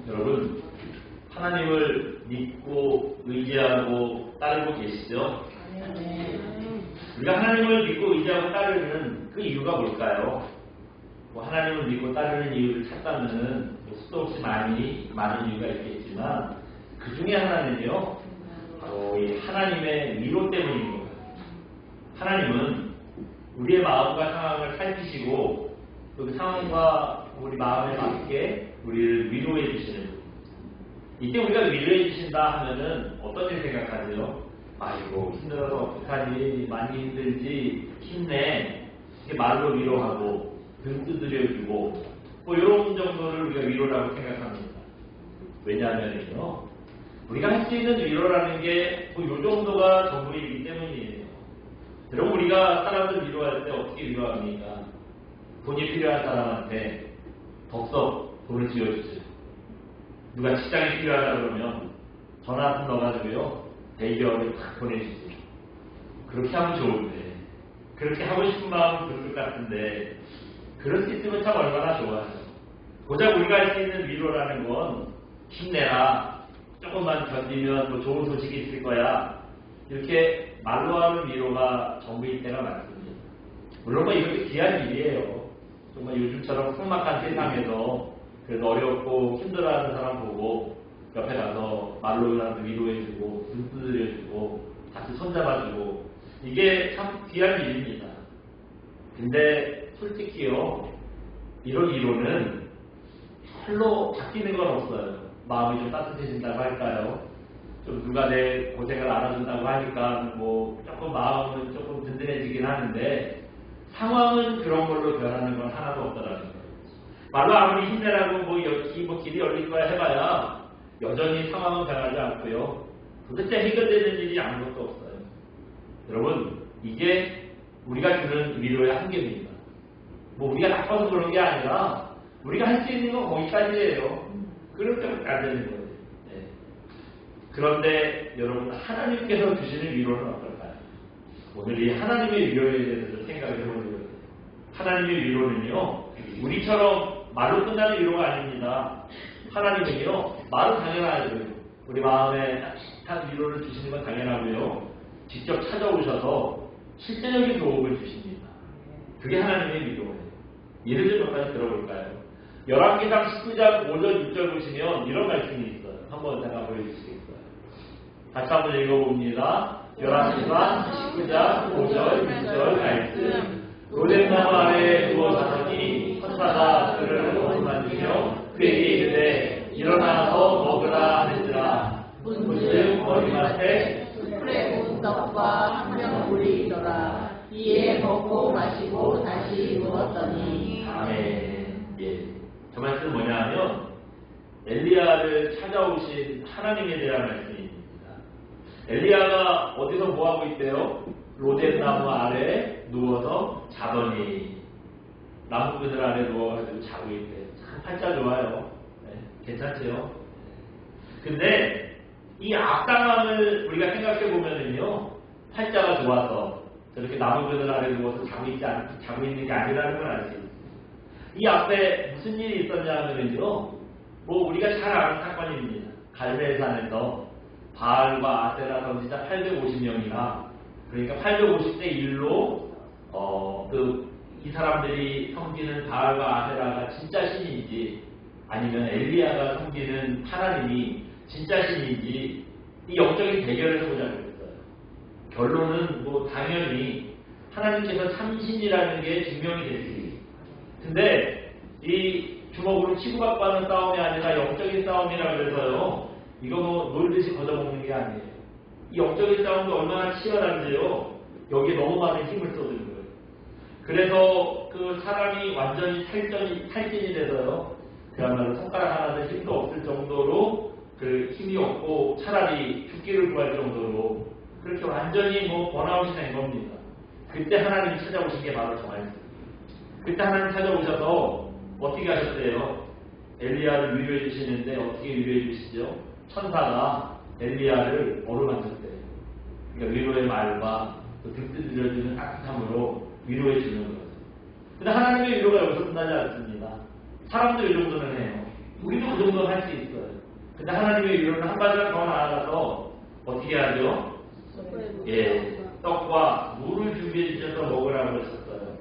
여러분, 하나님을 믿고 의지하고 따르고 계시죠? 우리가 하나님을 믿고 의지하고 따르는 그 이유가 뭘까요? 뭐 하나님을 믿고 따르는 이유를 찾다면은 수도 없이 많은 이유가 있겠지만 그 중에 하나는요, 바로 이 하나님의 위로 때문인 거예요. 하나님은 우리의 마음과 상황을 살피시고 그 상황과 우리 마음에 맞게 우리를 위로해 주시는 거예요. 이때 우리가 위로해 주신다 하면은 어떤 일 생각하세요? 아이고 힘들어서 어떡하니, 많이 힘들지, 힘내, 이렇게 말로 위로하고 등 두드려주고 뭐 이런 정도를 우리가 위로라고 생각합니다. 왜냐하면요, 우리가 할 수 있는 위로라는 게 뭐 이 정도가 전부이기 때문이에요. 여러분, 우리가 사람들 위로할 때 어떻게 위로합니까? 돈이 필요한 사람한테 덥석 돈을 쥐어주세요. 누가 직장이 필요하다 그러면 전화 한 통 넣어가지고요, 대기업에 탁 보내주세요. 그렇게 하면 좋은데, 그렇게 하고 싶은 마음은 그럴 것 같은데, 그럴 수 있으면 참 얼마나 좋아요. 고작 우리가 할 수 있는 위로라는 건 힘내라, 조금만 견디면 뭐 좋은 소식이 있을 거야, 이렇게 말로 하는 위로가 전부일 때가 많습니다. 물론 뭐 이것도 귀한 일이에요. 정말 요즘처럼 삭막한 세상에서 그래도 어렵고 힘들어하는 사람 보고 옆에 가서 말로라도 위로해주고 눈 두드려주고 같이 손잡아주고, 이게 참 귀한 일입니다. 근데 솔직히요, 이런 위로는 별로 바뀌는 건 없어요. 마음이 좀 따뜻해진다고 할까요? 좀 누가 내 고생을 알아준다고 하니까 뭐 조금 마음은 조금 든든해지긴 하는데 상황은 그런 걸로 변하는 건 하나도 없더라는 거예요. 말로 아무리 힘내라고 뭐 길이 열릴 거야 해봐야 여전히 상황은 변하지 않고요, 도대체 해결되는 일이 아무것도 없어요. 여러분, 이게 우리가 주는 위로의 한계입니다. 뭐 우리가 나빠서 그런 게 아니라 우리가 할 수 있는 건 거기까지예요. 그럴 때는 안 되는 거예요. 네. 그런데 여러분, 하나님께서 주시는 위로는 어떨까요? 오늘 이 하나님의 위로에 대해서 좀 생각을 해보려고 해요. 하나님의 위로는요, 우리처럼 말로 끝나는 위로가 아닙니다. 하나님은요, 말은 당연하죠. 우리 마음에 따뜻한 위로를 주시는 건 당연하고요, 직접 찾아오셔서 실제적인 도움을 주십니다. 그게 하나님의 위로예요. 예를 좀 몇 가지 들어볼까요? 열왕기상 19장 5절 6절 보시면 이런 말씀이 있어요. 한번 제가 보여주시겠어요? 같이 한번 읽어봅니다. 열왕기상 19장 5절 6절 말씀. 로뎀나무 아래에 누워 자더니 천사가 그를 옷을 만지며 그에게 이르되 일어나서 먹으라 하는지라. 문득 머리맡에 숯불에 구운 떡과 한 병 물이 있더라. 이에 먹고 마시고 다시 누웠더니. 아멘. 예. 저 말씀은 뭐냐 하면 엘리야를 찾아오신 하나님에 대한 말씀입니다. 엘리야가 어디서 뭐하고 있대요? 로뎀나무 아래에 누워서 자더니, 나무 그늘 아래 누워가지고 자고 있대요. 참 팔자 좋아요. 네, 괜찮죠? 근데 이 악당함을 우리가 생각해 보면은요, 팔자가 좋아서 저렇게 나무 그늘 아래 누워서 자고 있는 게 아니라는 걸 알 수 있어요. 이 앞에 무슨 일이 있었냐 하면은요, 뭐 우리가 잘 아는 사건입니다. 갈멜산에서 바알과 아세라 선지자 850명이나, 그러니까 850대 1로 이 사람들이 섬기는 바알과 아세라가 진짜 신인지 아니면 엘리야가 섬기는 하나님이 진짜 신인지 이 영적인 대결을 해보자고 했어요. 결론은 뭐 당연히 하나님께서 참신이라는 게 증명이 됐습니다. 근데 이 주먹으로 치고받고 하는 싸움이 아니라 영적인 싸움이라 그래서요, 이거 뭐 놀듯이 걷어먹는 게 아니에요. 이 영적인 싸움도 얼마나 치열한지요, 여기에 너무 많은 힘을 쏟은 거예요. 그래서 그 사람이 완전히 탈진이 돼서요, 그야말로 손가락 하나도 힘도 없을 정도로 그 힘이 없고 차라리 죽기를 구할 정도로 그렇게 완전히 뭐 번아웃이 된 겁니다. 그때 하나님이 찾아오신 게 바로 저 말씀. 그때 하나님 찾아오셔서 어떻게 하셨대요? 엘리야를 위로해 주시는데 어떻게 위로해 주시죠? 천사가 엘리야를 어루만졌대요. 그러니까 위로의 말과 등 두드려주는 따뜻함으로 위로해 주는 거죠. 근데 하나님의 위로가 여기서 끝나지 않습니다. 사람도 이 정도는 해요. 우리도 그 정도는 할 수 있어요. 근데 하나님의 위로는 한 발짝 더 나아가서 어떻게 하죠? 예, 떡과 물을 준비해 주셔서 먹으라고 하셨어요.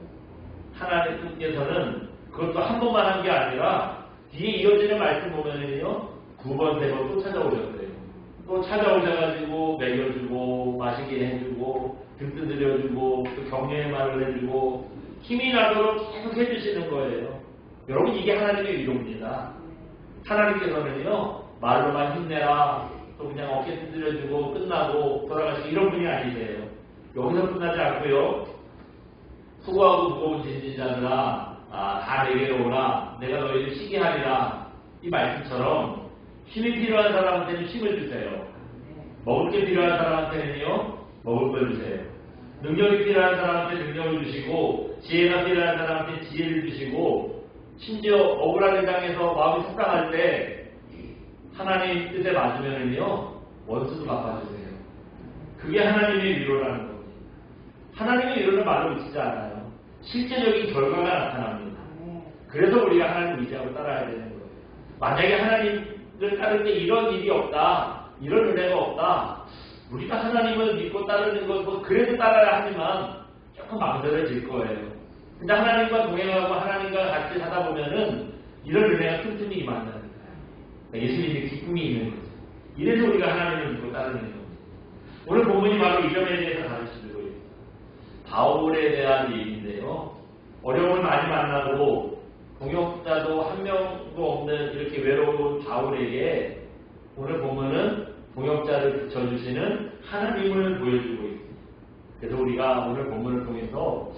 하나님께서는 그것도 한 번만 한 게 아니라 뒤에 이어지는 말씀 보면은요, 9번, 3번 또 찾아오셨어요. 또 찾아오셔가지고 먹여주고 마시게 해주고 등 두드려주고 또 격려의 말을 해주고 힘이 나도록 계속 해주시는 거예요. 여러분, 이게 하나님의 위로입니다. 하나님께서는요, 말로만 힘내라, 또 그냥 어깨 두드려주고 끝나고 돌아가시고 이런 분이 아니세요. 여기서 끝나지 않고요, 수고하고 무거운 진진자들아, 다 내게로 오라, 내가 너희를 쉬게 하리라, 이 말씀처럼 힘이 필요한 사람한테는 힘을 주세요. 먹을 게 필요한 사람한테는요, 먹을 걸 주세요. 능력이 필요한 사람한테 능력을 주시고, 지혜가 필요한 사람한테 지혜를 주시고, 심지어 억울하게 당해서 마음이 속상할 때 하나님 뜻에 맞으면은요, 원수도 갚아주세요. 그게 하나님의 위로라는 겁니다. 하나님의 위로는 말로 미치지 않아요. 실제적인 결과가 나타납니다. 그래서 우리가 하나님 의지하고 따라야 되는 거예요. 만약에 하나님을 따를 때 이런 일이 없다, 이런 은혜가 없다, 우리가 하나님을 믿고 따르는 것, 뭐 그래도 따라야 하지만 조금 망설여질 거예요. 근데 하나님과 동행하고 하나님과 같이 하다 보면은 이런 은혜가 틈틈이 임한다는 거예요. 예수님의 기쁨이 있는 거죠. 이래서 우리가 하나님을 믿고 따르는 겁니다. 오늘 본문이 바로 이 점에 대해서 가르치고 있어요. 바울에 대한 얘기인데요. 어려움을 많이 만나고 동역자도 한 명도 없는 이렇게 외로운 바울에게 오늘 본문은 동역자를 붙여주시는 하나님을 보여주고 있습니다. 그래서 우리가 오늘 본문을 통해서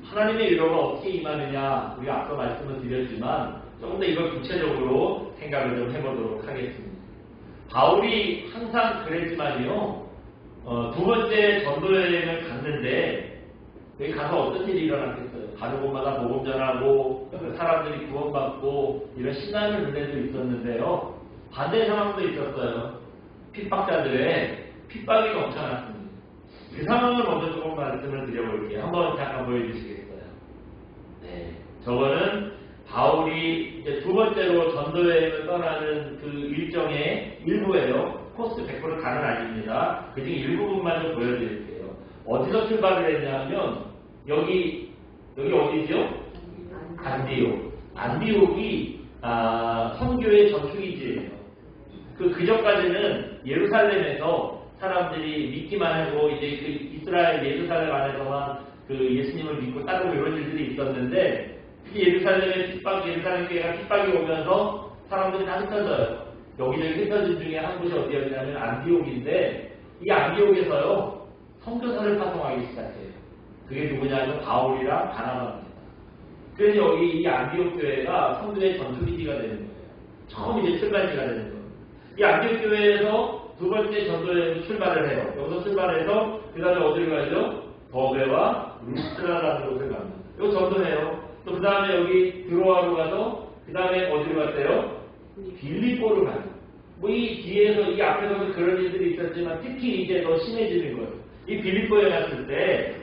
하나님의 위로가 어떻게 임하느냐, 우리가 앞서 말씀을 드렸지만 조금 더 이걸 구체적으로 생각을 좀 해보도록 하겠습니다. 바울이 항상 그랬지만요, 두 번째 전도 여행을 갔는데 여기 가서 어떤 일이 일어났겠어요? 가는 곳마다 복음 전하고 사람들이 구원받고 이런 신나는 은혜도 있었는데요, 반대 상황도 있었어요. 핍박자들의 핍박이 넘쳐났습니다. 그 상황을 먼저 조금 말씀을 드려볼게요. 한번 잠깐 보여주시겠어요? 네, 저거는 바울이 이제 두 번째로 전도여행을 떠나는 그 일정의 일부예요. 코스 100% 다는 아닙니다. 그 중에 일부분만 좀 보여드릴게요. 어디서 출발을 했냐면 여기 어디죠? 안디옥. 안디옥이 선교의 전투기지예요. 그 전까지는 예루살렘에서 사람들이 믿기만 하고 이제 그 이스라엘 예루살렘 안에서만 그 예수님을 믿고 따르고 이런 일들이 있었는데, 예루살렘의 예루살렘 교회가 핍박이 오면서 사람들이 다 흩어져요. 여기저기 흩어진 중에 한 곳이 어디였냐면 안디옥인데, 이 안디옥에서요, 선교사를 파송하기 시작해요. 그게 누구냐면 바울이랑 바나바입니다. 그래서 여기 이 안디옥 교회가 선교의 전투기지가 되는 거예요. 처음 이제 출발지가 되는 거예요. 이 안디옥 교회에서 두 번째 전도에 출발을 해요. 여기서 출발해서 그 다음에 어디를 가죠? 더베와 루스라라는 곳을 갑니다. 이거 전도해요. 또 그 다음에 여기 드로아로 가서 그 다음에 어디로 갔대요? 빌립보로 가요. 뭐 이 뒤에서 이 앞에서도 그런 일들이 있었지만 특히 이제 더 심해지는 거예요. 이 빌립보에 갔을 때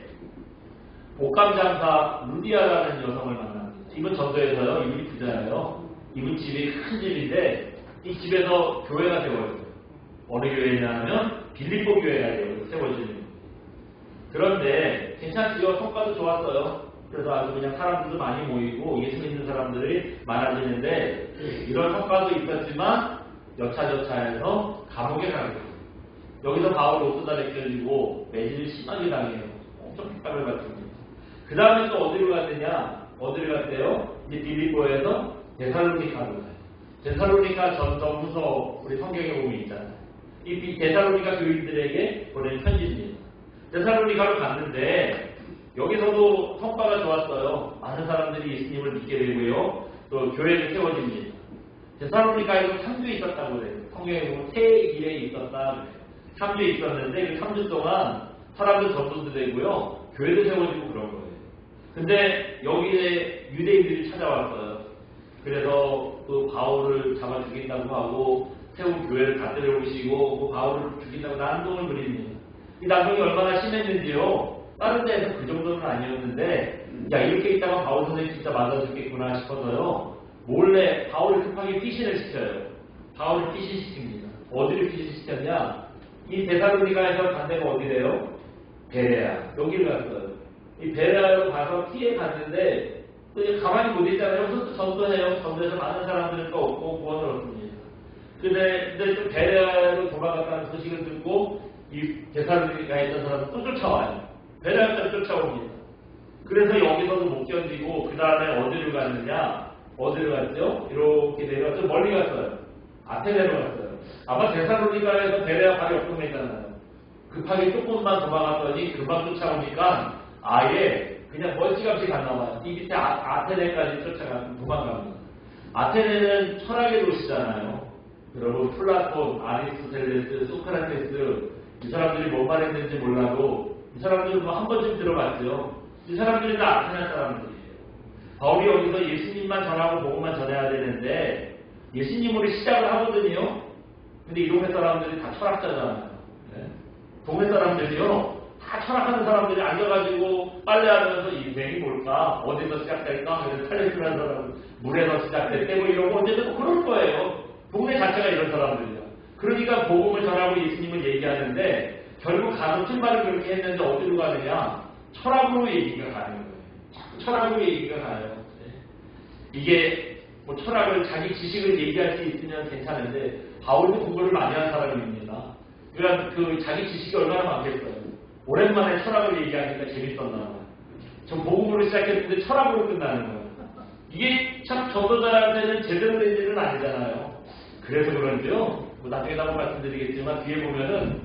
옥감장사 루디아라는 여성을 만납니다. 이분 전도에서요, 이분이 부자예요. 이분 집이 큰 집인데 이 집에서 교회가 세워져요. 어느 교회냐면 빌립보 교회가 세워지는 거예요. 그런데 괜찮지요. 성과도 좋았어요. 그래서 아주 그냥 사람들도 많이 모이고 예수 믿는 사람들이 많아지는데, 이런 성과도 있었지만 여차저차해서 감옥에 가게 돼요. 여기서 바울 옷도 다 벗겨지고 매질을 심하게 당해요. 엄청 핍박을 받습니다. 그 다음에 또 어디로 갔느냐? 어디로 갔대요? 이제 빌립보에서 데살로니카로 가요. 데살로니카 전부서 우리 성경에 보면 있잖아요. 이 데살로니카 교인들에게 보낸 편지입니다. 데살로니카로 갔는데 여기서도 성과가 좋았어요. 많은 사람들이 예수님을 믿게 되고요. 또 교회를 세워집니다. 데살로니카에도 3주 있었다고 그래요. 성경에 보면 새 일에 있었다 그래요. 3주 있었는데 그 3주 동안 사람들 전도도 되고요. 교회도 세워지고 그런 거예요. 근데 여기에 유대인들이 찾아왔어요. 그래서 그 바울을 잡아 죽인다고 하고 세운 교회를 다 데려오시고 그 바울을 죽인다고 난동을 부립니다. 이 난동이 얼마나 심했는지요. 다른 데에서 그 정도는 아니었는데, 야, 이렇게 있다가 바울 선생님 진짜 맞아 죽겠구나 싶어서요, 몰래 바울을 급하게 피신을 시켜요. 바울을 피신시킵니다. 어디를 피신시켰냐? 이 데살로니가에서 간 데가 어디래요? 베레아. 여기를 갔어요. 이 베레아로 가서 피해 갔는데 또 가만히 못 있잖아요. 또 전도해요. 전도해서 많은 사람들도 없고 구원을 얻습니다. 근데 또 베레아로 도망갔다는 소식을 듣고 이 데살로니가에 있던 사람은 또 쫓아와요. 베레아까지 쫓아옵니다. 그래서 여기서도 못 견디고 그 다음에 어디를 갔느냐? 어디를 갔죠? 이렇게 내려서 멀리 갔어요. 아테네로 갔어요. 아마 데살로니가에서 베레아 바로 옆동네 있잖아요. 급하게 조금만 도망갔더니 금방 쫓아오니까 아예 그냥 멀찌감치 갔나봐요. 이 밑에 아테네까지 도망갑니다. 아테네는 철학의 도시잖아요. 여러분 플라톤, 아리스토텔레스, 소크라테스 이 사람들이 뭔 말했는지 몰라도 이 사람들은 뭐 한 번쯤 들어봤죠. 이 사람들이 다 아테네 사람들이에요. 바울이 여기서 예수님만 전하고 복음만 전해야 되는데 예수님으로 시작을 하거든요. 근데 이 동네 사람들이 다 철학자잖아요. 네? 동네 사람들이요. 다 철학하는 사람들이 앉아가지고 빨래하면서 인생이 뭘까? 어디서 시작될까? 그래서 탈레스라는 사람 물에서 시작됐대 뭐 이러고 어쨌든 그럴 거예요. 동네 자체가 이런 사람들이야. 그러니까 복음을 전하고 예수님을 얘기하는데 결국 가서 출발을 그렇게 했는데 어디로 가느냐? 철학으로 얘기가 가는 거예요. 철학으로 얘기가 가요. 네. 이게 뭐 철학을 자기 지식을 얘기할 수 있으면 괜찮은데 바울도 공부를 많이 한 사람입니다. 그러니까 그 자기 지식이 얼마나 많겠어요. 오랜만에 철학을 얘기하니까 재밌었나 봐요. 전 복음으로 시작했는데 철학으로 끝나는 거예요. 이게 참 전도자한테는 제대로 된 일은 아니잖아요. 그래서 그런지요. 뭐 나중에 한번 말씀드리겠지만 뒤에 보면은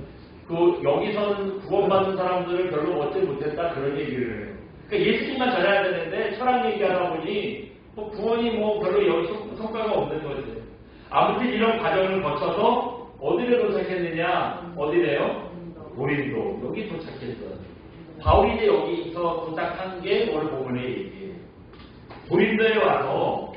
그 여기서는 구원받는 사람들을 별로 얻지 못했다 그런 얘기를 해요. 그러니까 예수님만 전해야 되는데 철학 얘기하다 보니 뭐 구원이 뭐 별로 여기 성과가 없는 거지. 아무튼 이런 과정을 거쳐서 어디를 도착했느냐? 어디래요? 고린도. 여기 도착했어요. 바울이 이제 여기서 도착한 게 오늘 본문의 얘기예요. 고린도에 와서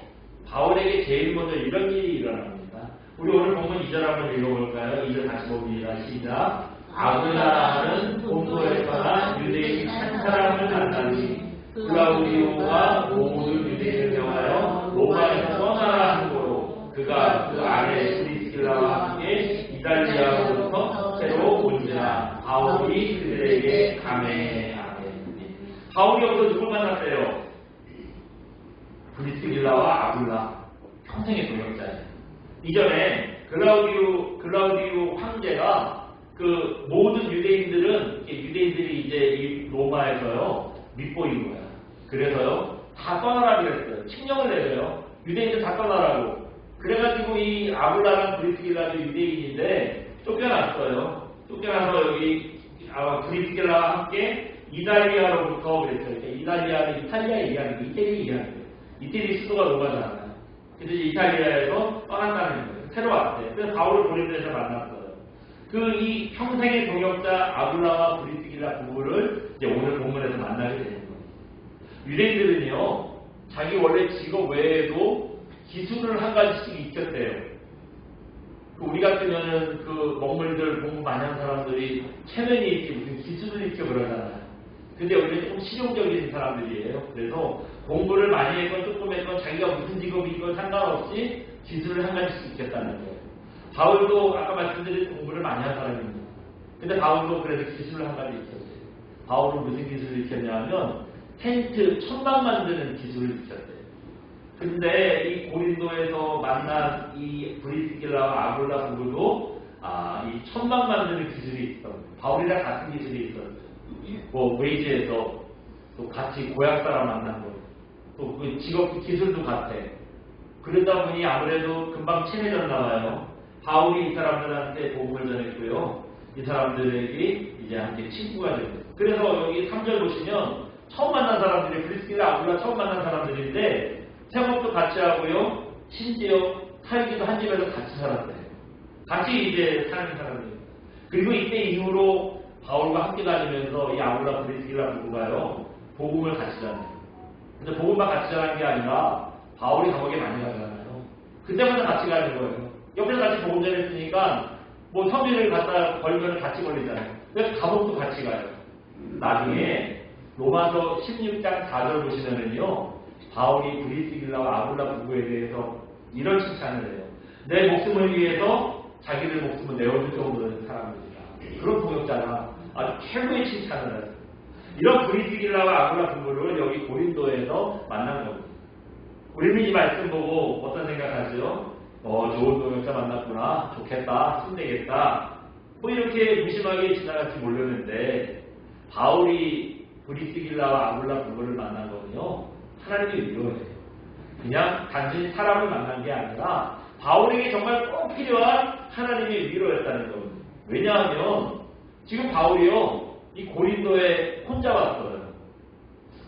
바울에게 제일 먼저 이런 일이 일어납니다. 우리 오늘 본문 2절 한번 읽어볼까요? 2절 다시 봅니다. 시작. 아그나라는 본토에 떠난 유대인 한 사람을 만나니 클라우디오가 모든 유대인을 명하여 로마에서 떠나라 한 거로 그가 그 안에 브리스길라와 함께 이달리아로부터 새로 온지라 바울이 그들에게 감해. 바울이 여기서 누굴 만났대요? 브리스길라와 아굴라. 평생의 동역자예요. 이전에 클라우디오 황제가 그 모든 유대인들이 이제 이 로마에서요 밑보인 거야. 그래서요 다 떠나라 그랬어요. 칙령을 내려요. 유대인들 다 떠나라고. 그래가지고 이 아굴라랑 브리스길라도 유대인인데 쫓겨났어요. 쫓겨나서 여기 브리스길라와 함께 이달리아로부터 그랬어요. 그러니까 이달리아는 이탈리아 얘기하는 거, 이태리 얘기하는 거예요. 이태리 수도가 로마잖아요. 그래서 이탈리아에서 떠난다는 거예요. 새로 왔대요. 그래서 바울을 고린도에서 만났어요. 이 평생의 동역자 아굴라와 브리스길라 부부를 이제 오늘 본문에서 만나게 되는 거예요. 유대인들은요, 자기 원래 직업 외에도 기술을 한 가지씩 익혔대요. 우리 같으면은 그 먹물들 공부 많이 한 사람들이 체면이 있게 무슨 기술을 익혀 그러잖아요. 근데 여기는 좀 실용적인 사람들이에요. 그래서 공부를 많이 했건 조금 했건 자기가 무슨 직업이건 상관없이 기술을 한 가지씩 익혔다는 거예요. 바울도 아까 말씀드린 공부를 많이 한 사람입니다. 근데 바울도 그래서 기술을 한 가지 익혔어요. 바울은 무슨 기술을 익혔냐면 텐트, 천막 만드는 기술을 익혔대요. 근데 이 고린도에서 만난 이 브리스길라와 아굴라 부부도 이 천막 만드는 기술이 있었어요. 바울이랑 같은 기술이 있었어요. 뭐 웨이즈에서 또 같이 고향 사람 만난 거, 또 그 직업 기술도 같아. 그러다 보니 아무래도 금방 친해졌나 봐요. 바울이 이 사람들한테 복음을 전했고요. 이 사람들에게 이제 함께 친구가 됐어요. 그래서 여기 3절 보시면 처음 만난 사람들이 브리스길라 아굴라 처음 만난 사람들인데 생업도 같이 하고요. 심지어 살기도 한 집에서 같이 살았어요. 같이 이제 사는 사람들. 그리고 이때 이후로 바울과 함께 다니면서 이 아굴라 브리스길라 부부가요. 복음을 같이 전해요. 근데 복음만 같이 전하는 게 아니라 바울이 감옥에 많이 가잖아요. 그때마다 같이 가는 거예요. 옆에서 같이 복음 전했으니까 뭐 성비를 갖다 걸면 같이 걸리잖아요. 그래서 감옥도 같이 가요. 나중에 로마서 16장 4절 보시면은요. 바울이 브리스길라와 아굴라 부부에 대해서 이런 칭찬을 해요. 내 목숨을 위해서 자기들 목숨을 내어줄 정도의 사람들이다. 그런 동역자가 아주 최고의 칭찬을 했어요. 이런 브리스길라와 아굴라 부부를 여기 고린도에서 만난 겁니다. 우리는 이 말씀 보고 어떤 생각하세요? 좋은 동역자 만났구나. 좋겠다. 힘내겠다. 뭐 이렇게 무심하게 지나갈지 모르는데 바울이 브리스길라와 아굴라 부부를 만난 거는요. 하나님의 위로예요. 그냥 단순히 사람을 만난 게 아니라 바울에게 정말 꼭 필요한 하나님의 위로였다는 겁니다. 왜냐하면 지금 바울이요. 이 고린도에 혼자 왔어요.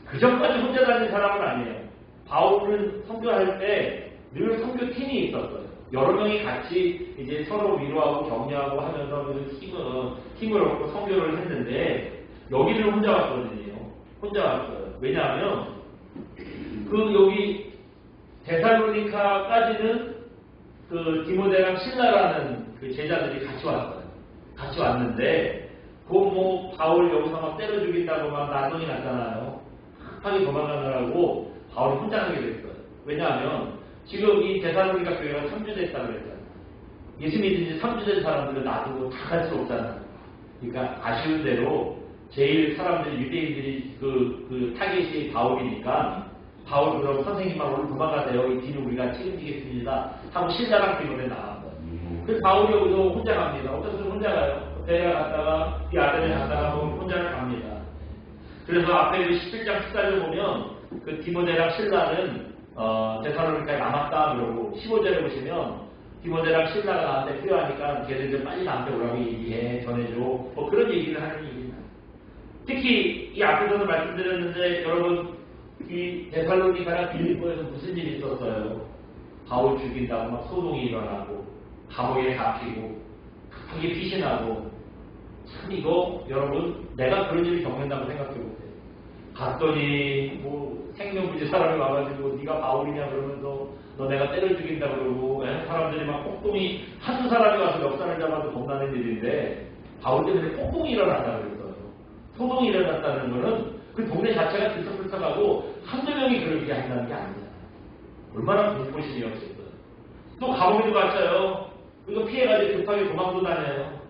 그전까지 혼자 다닌 사람은 아니에요. 바울은 선교할 때 늘 선교팀이 있었어요. 여러 명이 같이 이제 서로 위로하고 격려하고 하면서 그 힘을 얻고 선교를 했는데 여기를 혼자 왔거든요. 혼자 왔어요. 왜냐하면 여기 데살로니카까지는 그 디모데랑 신라라는 그 제자들이 같이 왔어요. 같이 왔는데 바울 여기서 막 때려 죽인다고 막 난동이 났잖아요. 급하게 도망가느라고 바울이 혼자 가게 됐어요. 왜냐하면 지금 이 데살로니가 교회가 3주 됐다고 그랬잖아요. 예수 믿은 지 3주 된 사람들을 놔두고 다 갈 수 없잖아요. 그러니까 아쉬운 대로 제일 사람들이 유대인들이 그 타겟이 바울이니까 바울 그럼 선생님만 오늘 도망가세요. 이 뒤는 우리가 책임지겠습니다. 하고 신라랑 디모데 나왔어요. 그래서 바울이 여기서 혼자 갑니다. 어떤 사람 혼자 가요. 대가 갔다가 이 아덴에 갔다가 혼자 갑니다. 그래서 앞에 그 17장 14절 보면 그 디모데랑 신라는 데살로니카에 남았다 그러고 15절에 보시면 디모데랑 신라가 나한테 필요하니까 걔들 좀 빨리 나한테 오라고 얘기해 전해줘 뭐 그런 얘기를 하는 얘기입니다. 특히 이 앞에서도 말씀드렸는데 여러분 이 데살로니카랑 빌립보에서 무슨 일이 있었어요? 바울 죽인다고 막 소동이 일어나고 감옥에 갇히고 급하게 피신하고 참 이거 여러분 내가 그런 일을 겪는다고 생각해보세요. 갔더니 생명부지 사람이 와가지고 네가 바울이냐 그러면서 너 내가 때려 죽인다 그러고 사람들이 막 폭동이 한두 사람이 와서 역사를 잡아도 겁나는 일인데 바울 때문에 폭동이 일어났다 그랬어요. 소동이 일어났다는 거는 그 동네 자체가 들썩들썩하고 한두 명이 그렇게 한다는 게 아니잖아요. 얼마나 공포심이었겠어요. 또 감옥에도 갇혀요. 이거 피해가지고 급하게 도망도 다녀요.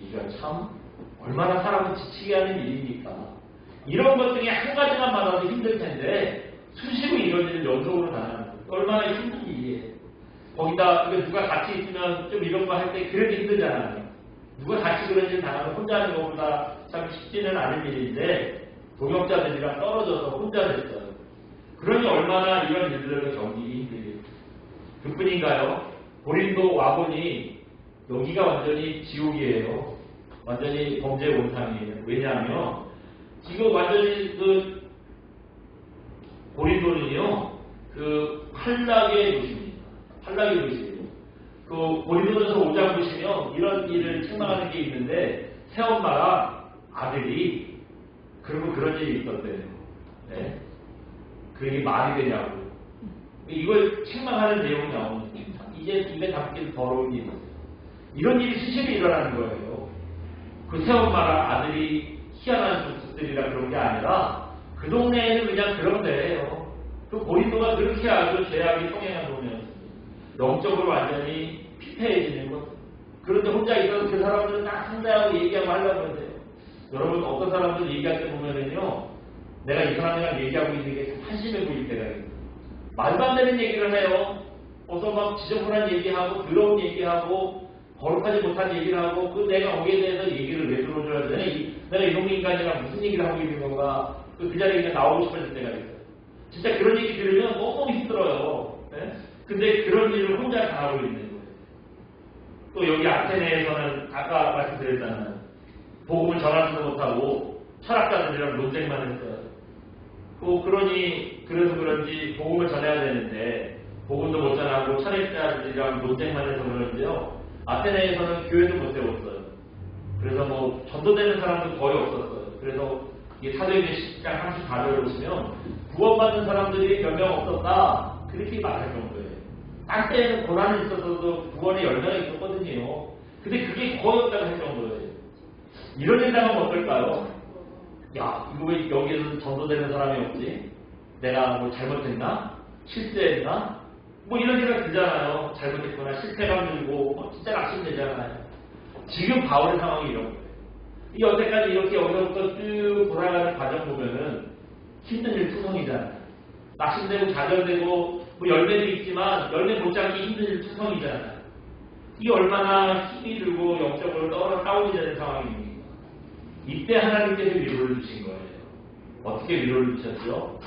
이거 참 얼마나 사람을 지치게 하는 일입니까? 이런 것 중에 한 가지만 받아도 힘들 텐데 수시로 이런 일을 연속으로 당하는 얼마나 힘든 일이에요. 거기다 누가 같이 있으면 좀 이런 거 할 때 그래도 힘들잖아요. 누가 같이 그런 일 당하면 혼자 하는 것보다 참 쉽지는 않은 일인데 동역자들이랑 떨어져서 혼자 됐어요. 그러니 얼마나 이런 일들을 견디기 힘들겠어요. 그뿐인가요? 고린도 와보니 여기가 완전히 지옥이에요. 완전히 범죄 원상이에요. 왜냐하면 지금 완전히 고린도는요, 환락의 도시입니다. 환락의 도시예요. 고린도전서 5장 보시면 이런 일을 책망하는 게 있는데 새엄마랑 아들이 그런 일이 있었대요. 네? 그게 말이 되냐고. 이걸 책망하는 내용이 나오는데 이제 입에 담기는 더러운 일이 있어요. 이런 일이 수시로 일어나는 거예요. 그 새엄마랑 아들이 희한한 족속들이라 그런 게 아니라 그 동네에는 그냥 그런 데예요. 그 고린도가 그렇게 아주 죄악이 성행한 동네였습니다. 영적으로 완전히 피폐해지는 것. 그런데 혼자 있어서 그 사람들은 딱 상대하고 얘기하고 하려고 하는데요. 여러분 어떤 사람들 얘기할 때 보면은요, 내가 이 사람이랑 얘기하고 있는 게 한심해 보일 때가 있어요. 말도 안 되는 얘기를 해요. 어서 막 지저분한 얘기하고 더러운 얘기하고 거룩하지 못한 얘기를 하고 내가 거기에 대해서 얘기를 왜 들어줘야 되나? 내가 이런 인간이랑 무슨 얘기를 하고 있는 건가? 그 자리에 그냥 나오고 싶어질 때가 있어요. 진짜 그런 얘기 들으면 너무 힘들어요. 네? 근데 그런 일을 혼자 당하고 있는 거예요. 또 여기 아테네에서는 아까 말씀드렸잖아요. 복음을 전하지도 못하고 철학자들이랑 논쟁만 했어요. 그래서 그런지 복음을 전해야 되는데 복음도 못 전하고 철학자들이랑 논쟁만 해서 그런지요. 아테네에서는 교회도 못 세웠어요. 그래서 전도되는 사람도 거의 없었어요. 그래서 이게 사도행전 10장 34절을 보시면 구원받는 사람들이 몇 명 없었다. 그렇게 말할 정도예요. 딴 때에는 고난이 있었어도 구원의 열매가 있었거든요. 근데 그게 거의 없다고 할 정도예요. 이런 일 당하면 어떨까요? 야, 이거 왜 여기에서 전도되는 사람이 없지? 내가 잘못했나? 실수했나? 뭐 이런 생각 들잖아요. 잘못했거나 실패감 들고 진짜 낙심되잖아요. 지금 바울의 상황이 이런 거예요. 이 여태까지 이렇게 어려부터 쭉 돌아가는 과정 보면은 힘든 일 투성이잖아요. 낙심되고 좌절되고 뭐 열매도 있지만 열매 못지않게 힘든 일 투성이잖아요. 이게 얼마나 힘이 들고 영적으로 다운이 되는 상황입니까? 이때 하나님께서 위로를 주신 거예요. 어떻게 위로를 주셨죠?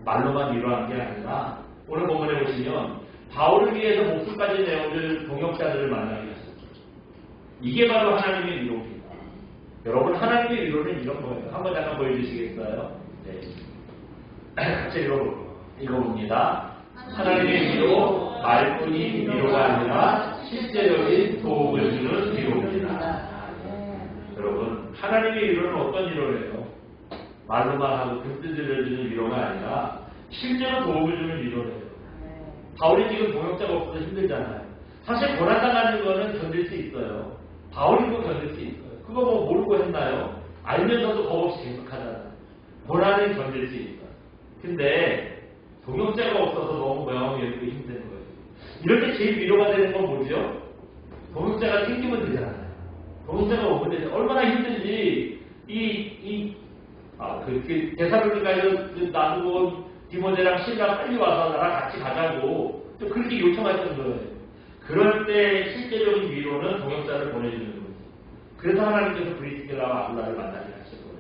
말로만 위로한 게 아니라 오늘 본문에 보시면 바울을 위해서 목숨까지 내어줄 동역자들을 만나게 하셨죠. 이게 바로 하나님의 위로입니다. 여러분, 하나님의 위로는 이런 거예요. 한번 잠깐 보여주시겠어요? 네. 같이 읽어봅니다. 하나님의 위로, 말뿐인 위로가 아니라 실제적인 도움을 주는 위로입니다. 여러분, 하나님의 위로는 어떤 위로예요? 말로만 하고 든든들려주는 위로가 아니라 실제로 도움을 주는 위로예요. 바울이 지금 동역자가 없어서 힘들잖아요. 사실 고난당하는 거는 견딜 수 있어요. 바울이도 견딜 수 있어요. 그거 뭐 모르고 했나요? 알면서도 겁없이 계속하잖아요. 고난은 견딜 수 있어요. 근데 동역자가 없어서 너무 모양이 이렇게 힘든 거예요. 이럴 때 제일 위로가 되는 건 뭐죠? 동역자가 생기면 되잖아요. 동역자가 오면 되잖아요. 얼마나 힘든지 대사로니까에서 나누고 디모데랑 실라 빨리 와서 나랑 같이 가자고 또 그렇게 요청했던 거예요. 그럴 때 실제적인 위로는 동역자를 보내주는 거예요. 그래서 하나님께서 브리스길라와 아굴라를 만나게 하실 거예요.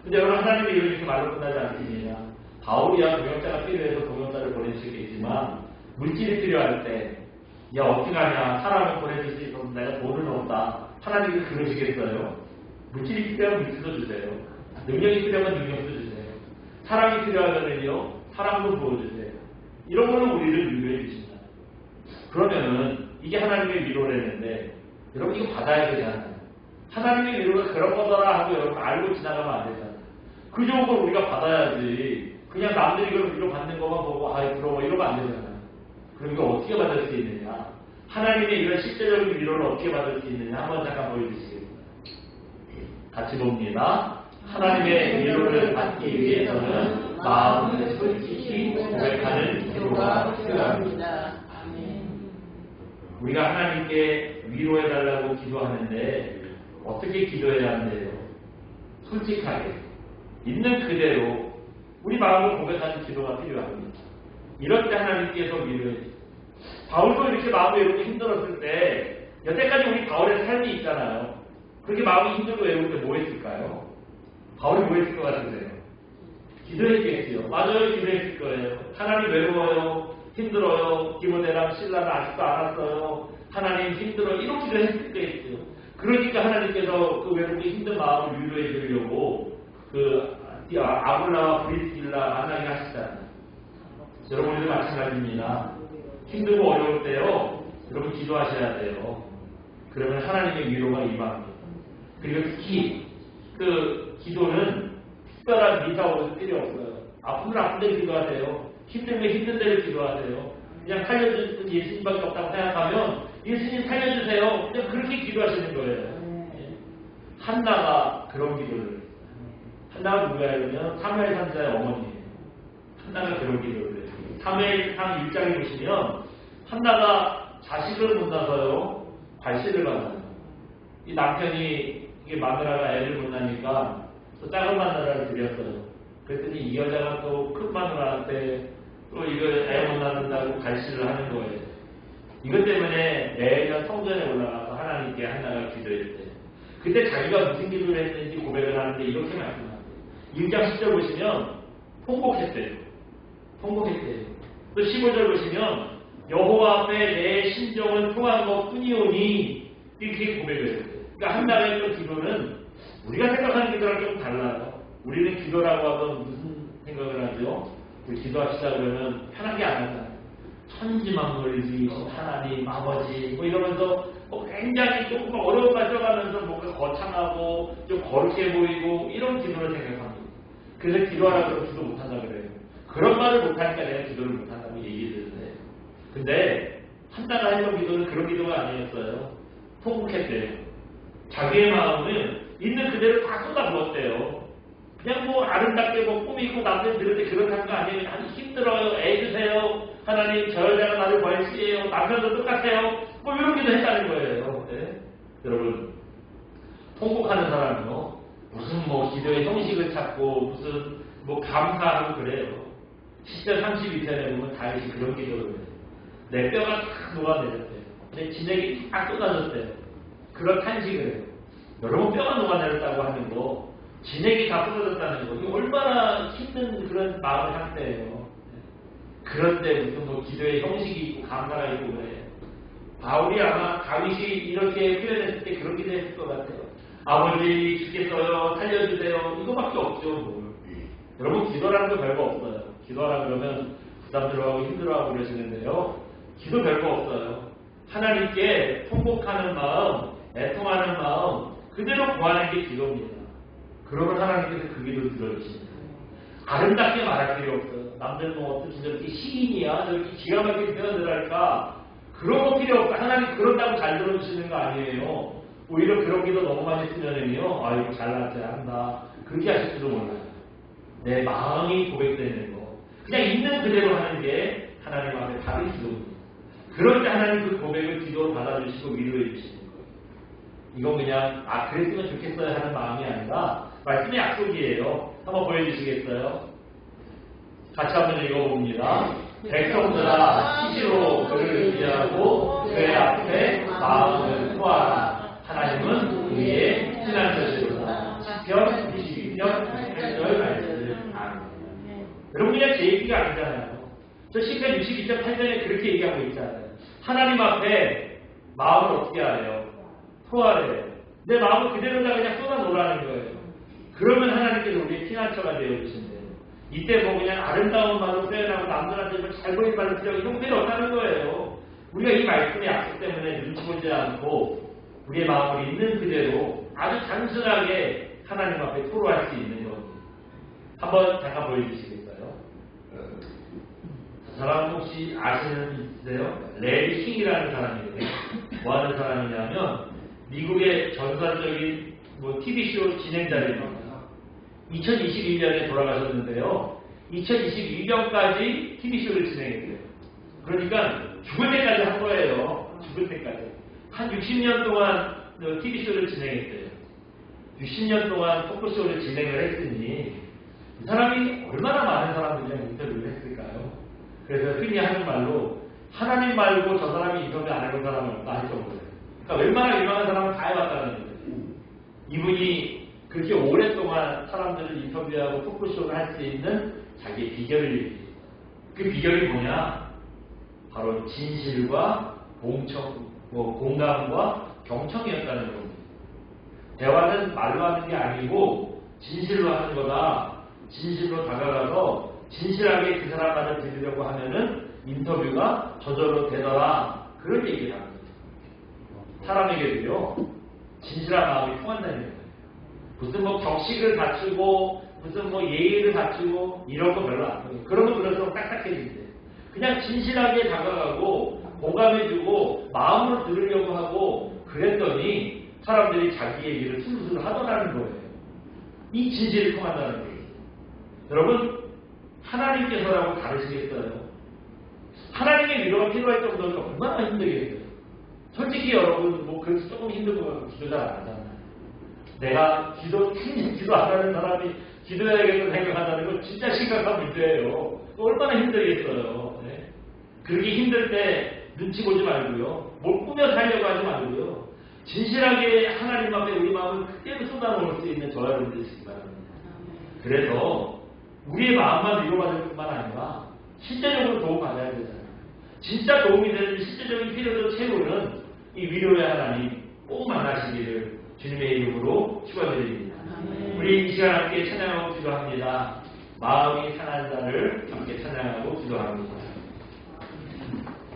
근데 여러분, 하나님의 위로는 이렇게 말로 끝나지 않습니다. 바울이야 동역자가 필요해서 동역자를 보내주시겠지만 물질이 필요할 때 야 어떻게 하냐, 사람을 보내줄 수 있어서 내가 돈을 넣었다. 하나님이 그러시겠어요? 물질이 필요하면 물질도 주세요. 능력이 필요하면 능력도 주세요. 사랑이 필요하면요 사랑도 부어주세요. 이런 걸로 우리를 위로해 주신다. 그러면은 이게 하나님의 위로라는데 여러분 이거 받아야 되잖아요. 하나님의 위로가 그런 거더라 하고 여러분 알고 지나가면 안 되잖아요. 그 좋은 걸 우리가 받아야지. 그냥 남들이 그걸 위로 받는 것만 보고 아이 부러워 이러면 안 되잖아요. 그럼 이거 어떻게 받을 수 있느냐? 하나님의 이런 실제적인 위로를 어떻게 받을 수 있느냐? 한번 잠깐 보여주시겠습니다. 같이 봅니다. 하나님의 위로를 받기 위해서는 마음을 솔직히 고백하는 기도가 필요합니다. 우리가 하나님께 위로해달라고 기도하는데 어떻게 기도해야 한대요? 솔직하게 있는 그대로 우리 마음을 고백하는 기도가 필요합니다. 이럴 때 하나님께서 위로해 주세요. 바울도 이렇게 마음이 외롭고 힘들었을 때 여태까지 우리 바울의 삶이 있잖아요. 그렇게 마음이 힘들고 외로울 때 뭐 했을까요? 바울이 뭐 했을 것 같으세요? 기도했겠지요. 맞아요. 기도했을 거예요. 하나님 외로워요. 힘들어요. 디모데랑 실라는 아직도 안 왔어요. 하나님 힘들어요. 이런 기도를 했을 거겠죠. 그러니까 하나님께서 그 외롭고 힘든 마음을 위로해 주려고 아굴라와 브리스길라 만나게 하시잖아요. 여러분들도 마찬가지입니다. 힘들고 어려울 때요. 여러분 기도하셔야 돼요. 그러면 하나님의 위로가 임합니다. 그리고 특히 그 기도는 특별한 미사오도 필요 없어요. 아프면 아픈 데를 기도하세요. 힘들면 힘든 데를 기도하세요. 그냥 살려주는 예수님밖에 없다고 생각하면 예수님 살려주세요. 그냥 그렇게 기도하시는 거예요. 한나가 그런 기도를 했어요. 한나가 누구냐면 사무엘 선지자의 어머니예요. 한나가 그런 기도를 했어요. 사무엘상 1장에 보시면 한나가 자식을 못 낳아서요 발실을 받아요. 이 남편이 이게 마누라가 애를 못 낳으니까 또 작은 마누라를 드렸어요. 그랬더니 이 여자가 또 큰 마누라한테 또 이거 애 못 낳는다고 발실을 하는 거예요. 이것 때문에 매년 성전에 올라가서 하나님께 한나가 기도했대요. 그때 자기가 무슨 기도를 했는지 고백을 하는데 이렇게 말씀하세요. 1장 10절 보시면 통곡했대요. 또 15절 보시면 여호와 앞에 내 심정은 통한 것 뿐이오니 이렇게 고백을 했어요. 그러니까 한나가 했던 기도는 우리가 생각하는 기도랑 좀 달라요. 우리는 기도라고 하면 무슨 생각을 하죠? 우리 기도합시다 그러면 편하게 안 하잖아요. 천지만물이 하나님 아버지 뭐 이러면서 굉장히 조금 어려운 말 써가면서 뭔가 거창하고 좀 거룩해 보이고 이런 기도를 생각합니다. 그래서 기도하라 그러면 기도 못한다 그래요. 그런 말을 못하니까 내가 기도를 못한다고 얘기를 해요. 근데 한나가 했던 기도는 그런 기도가 아니었어요. 통곡했대요. 자기의 마음을 있는 그대로 다 쏟아부었대요. 그냥 뭐 아름답게 뭐 꾸미고 남들 들을 때 그렇다는 거 아니에요. 아주 힘들어요. 애주세요. 하나님 저 여자가 나를 벌시해요. 남편도 똑같아요. 뭐 이런 기도 했다는 거예요. 네? 여러분 통곡하는 사람은요 무슨 뭐 기도의 형식을 찾고 무슨 뭐 감사하고 그래요. 10절 32절에 보면 다윗이 그런 기도를 해요. 내 뼈가 탁 녹아내렸대요. 내 진액이 탁 쏟아졌대요. 그런 탄식을 해요. 여러분 뼈가 녹아내렸다고 하는 거 진액이 다 쏟아졌다는 거 이게 얼마나 힘든 그런 마음의 상태예요. 그런데 무슨 뭐 기도의 형식이 있고 감사가 있고 그래요. 바울이 아마 다윗이 이렇게 표현했을 때 그런 기도했을 것 같아요. 아버지 죽겠어요. 살려주세요. 이거밖에 없죠. 뭘. 여러분 기도라는 거 별거 없어요. 기도하라 그러면 부담 들어하고 힘들어하고 그러시는데요. 기도 별거 없어요. 하나님께 통곡하는 마음, 애통하는 마음 그대로 구하는 게 기도입니다. 그러면 하나님께서 그 기도를 들어주십니다. 아름답게 말할 필요 없어요. 남들 뭐 어떻게 저렇게 시인이야 저렇게 기가 막히게 표현을 할까 그런 거 필요 없고 하나님 그런다고 잘 들어주시는 거 아니에요. 오히려 그런 기도 너무 많이 쓰면은요 아이고 잘났어야 한다 그렇게 하실지도 몰라요. 내 마음이 고백되는 거 그냥 있는 그대로 하는 게 하나님 앞에 다른 기도입니다. 그럴 때 하나님 그 고백을 기도로 받아주시고 위로해 주시는 거예요. 이건 그냥 그랬으면 좋겠어요 하는 마음이 아니라 말씀의 약속이에요. 한번 보여주시겠어요? 같이 한번 읽어봅니다. 백성들아 시시로 그를 의지하고 그의 앞에 마음을 토하라. 하나님은 우리의 피난처시로다. 시편 22편 8절 말씀을 아멘. 여러분 그냥 제 얘기가 아니잖아요. 저 시편 62편 8절에 그렇게 얘기하고 있잖아요. 하나님 앞에 마음을 어떻게 하래요? 토하래요. 내 마음을 그대로다 그냥 쏟아놓으라는 거예요. 그러면 하나님께서 우리의 피난처가 되어주신대요. 이때 뭐 그냥 아름다운 말로 표현하고 남들한테 뭐 잘 보이는 말로 표현하고 이런 필요 없다는 거예요. 우리가 이 말씀의 약속 때문에 눈치 보지 않고 우리의 마음을 있는 그대로 아주 단순하게 하나님 앞에 토로할 수 있는 겁니다. 한번 잠깐 보여주시겠어요? 저 사람 혹시 아시는 분 있으세요? 레리 킹이라는 사람이에요. 뭐 하는 사람이냐면 미국의 전설적인 뭐 TV쇼 진행자입니다. 2021년에 돌아가셨는데요. 2022년까지 TV쇼를 진행했어요. 그러니까 죽을 때까지 한 거예요. 죽을 때까지. 한 60년 동안 TV쇼를 진행했어요. 60년 동안 토크쇼를 진행을 했으니 이 사람이 얼마나 많은 사람들이랑 인터뷰를 했을까요? 그래서 흔히 하는 말로 하나님 말고 저 사람이 인터뷰 안 해본 사람은 없다 할 정도예요. 그러니까 웬만한 유명한 사람은 다 해봤다는 거예요. 이분이 그렇게 오랫동안 사람들을 인터뷰하고 토크쇼를 할 수 있는 자기의 비결을 얘기해요. 그 비결이 뭐냐? 바로 진실과 공감과 경청이었다는 겁니다. 대화는 말로 하는 게 아니고 진실로 하는 거다. 진실로 다가가서 진실하게 그 사람 말을 들으려고 하면은 인터뷰가 저절로 되더라. 그런 얘기를 합니다. 사람에게도요. 진실한 마음이 통한다는 거예요. 무슨 뭐 격식을 갖추고 무슨 뭐 예의를 갖추고 이런 거 별로 안 해요. 그러면 그럴수록 딱딱해진대요. 그냥 진실하게 다가가고 공감해주고 마음으로 들으려고 하고 그랬더니 사람들이 자기 얘기를 술술 하더라는 거예요. 이 진실이 통한다는 거예요. 여러분 하나님께서라고 다르시겠어요? 하나님의 위로가 필요할 정도면 얼마나 힘들겠어요? 솔직히 여러분 뭐 그래서 조금 힘든 거 같고 기도 잘 안 하잖아요. 내가 기도 안 하는 사람이 기도해야겠다는 생각한다는 건 진짜 심각한 문제예요. 얼마나 힘들겠어요. 네? 그렇게 힘들 때 눈치 보지 말고요. 뭘 꾸며 살려고 하지 말고요. 진실하게 하나님 앞에 우리 마음을 그대로 쏟아놓을 수 있는 저와 여러분들 되시기 바랍니다. 그래서 우리의 마음만 위로받을 뿐만 아니라 실제적으로 도움받아야 되잖아요. 진짜 도움이 되는 실제적인 필요를 채우는 이 위로의 하나님 꼭 만나시기를 주님의 이름으로 축원드립니다. 우리 이 시간 함께 찬양하고 기도합니다. 마음이 상한 자를 함께 찬양하고 기도합니다.